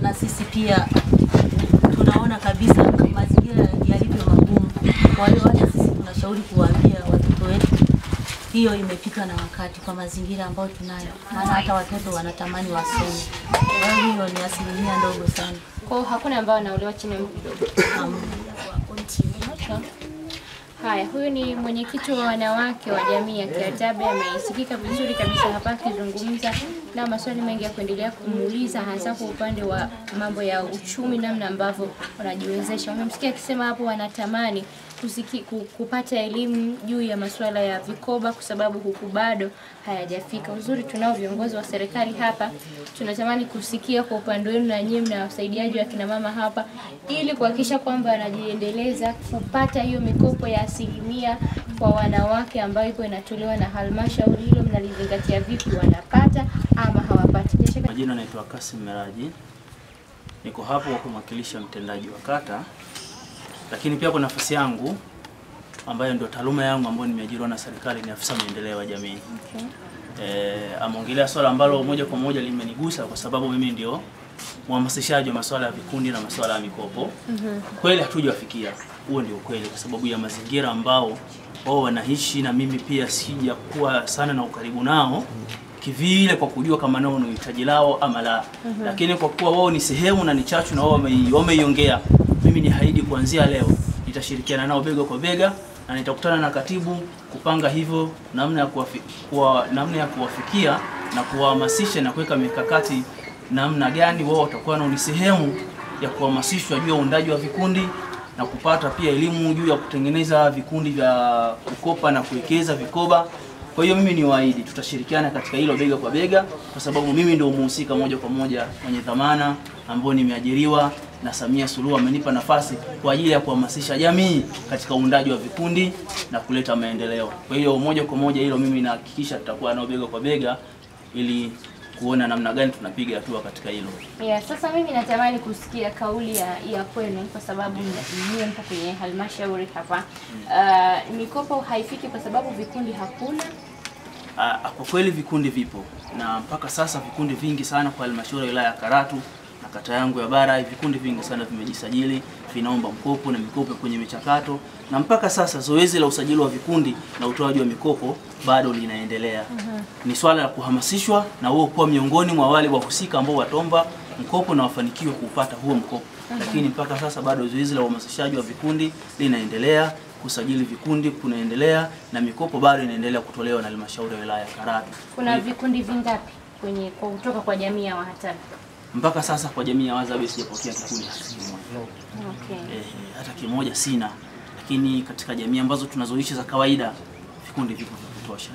na sisi pia tunaona kabisa mazingira yalivyo magumu. Kwa hiyo hata sisi tunashauri kuwaambia watoto wetu hiyo imepita na wakati kwa mazingira ambayo tunayo. Maana hata watoto wanatamani wasome. Kwa hiyo ni asilimia ndogo sana. Kwa hiyo hakuna ambao wanaolewa chini ya umri mdogo. Haya, huyu ni mwenyekiti wa wanawake wa jamii ya Kiatabe, amesikika vizuri kabisa hapa akizungumza na maswali mengi ya kuendelea kumuuliza, hasa kwa upande wa mambo ya uchumi, namna ambavyo wanajiwezesha. Umemsikia akisema hapo wanatamani kupata elimu juu ya masuala ya vikoba kwa sababu huku bado hayajafika. Uzuri tunao viongozi wa serikali hapa, tunatamani kusikia kwa upande wenu na nyinyi na wasaidiaji wa kina mama hapa, ili kuhakikisha kwamba wanajiendeleza kupata hiyo mikopo ya asilimia kwa wanawake ambayo ipo inatolewa na halmashauri. Hilo mnalizingatia vipi, wanapata ama hawapati? Majina naitwa Kasim Meraji. Niko hapo kwa kumwakilisha mtendaji wa kata, lakini pia kwa nafasi yangu ambayo ndio taaluma yangu ambayo nimeajiriwa na serikali ni afisa maendeleo ya jamii. Ameongelea swala ambalo moja kwa moja limenigusa kwa sababu mimi ndio mhamasishaji wa masuala ya vikundi na masuala ya mikopo. Kweli hatujafikia, huo ndio kweli, kwa sababu ya mazingira ambao wao wanaishi, na mimi pia sija kuwa sana na ukaribu nao kivile kwa kujua kama nao ni hitaji lao ama la. Lakini kwa kuwa wao ni sehemu na ni chachu na wao wameiongea, mimi ni haidi kuanzia leo nitashirikiana nao bega kwa bega, na nitakutana na katibu kupanga hivyo namna ya kuwafikia na kuwahamasisha na kuweka mikakati namna gani wao watakuwa ni sehemu ya kuhamasishwa juu ya uundaji wa vikundi na kupata pia elimu juu ya kutengeneza vikundi vya kukopa na kuwekeza vikoba. Kwa hiyo mimi ni waahidi tutashirikiana katika hilo bega kwa bega, kwa sababu mimi ndio mhusika moja kwa moja mwenye dhamana ambao nimeajiriwa na Samia Suluhu amenipa nafasi kwa ajili ya kuhamasisha jamii katika uundaji wa vikundi na kuleta maendeleo. Kwa hiyo moja kwa moja hilo mimi nahakikisha tutakuwa nao bega kwa bega ili kuona namna gani tunapiga hatua katika hilo. Sasa mimi natamani kusikia kauli ya kwenu kwa sababu mimi mpo kwenye halmashauri hapa. Mikopo haifiki kwa sababu vikundi hakuna. Kwa kweli vikundi vipo, na mpaka sasa vikundi vingi sana kwa halmashauri ya wilaya ya Karatu na kata yangu ya Bara, vikundi vingi sana vimejisajili, vinaomba mkopo na mikopo kwenye michakato, na mpaka sasa zoezi la usajili wa vikundi na utoaji wa mikopo bado linaendelea. Ni swala la kuhamasishwa na wao kuwa miongoni mwa wale wahusika ambao wataomba mkopo na wafanikiwe kupata huo mkopo. Lakini mpaka sasa bado zoezi la uhamasishaji wa vikundi linaendelea, kusajili vikundi kunaendelea, na mikopo bado inaendelea kutolewa na halmashauri ya wilaya ya Karatu. Kuna vikundi vingapi kutoka kwa jamii ya Wahatabe? Mpaka sasa kwa jamii ya Wahatabe sijapokea kikundi hata kimoja. Hata kimoja sina. Lakini katika jamii ambazo tunazoishi za kawaida vikundi vipo vya kutosha.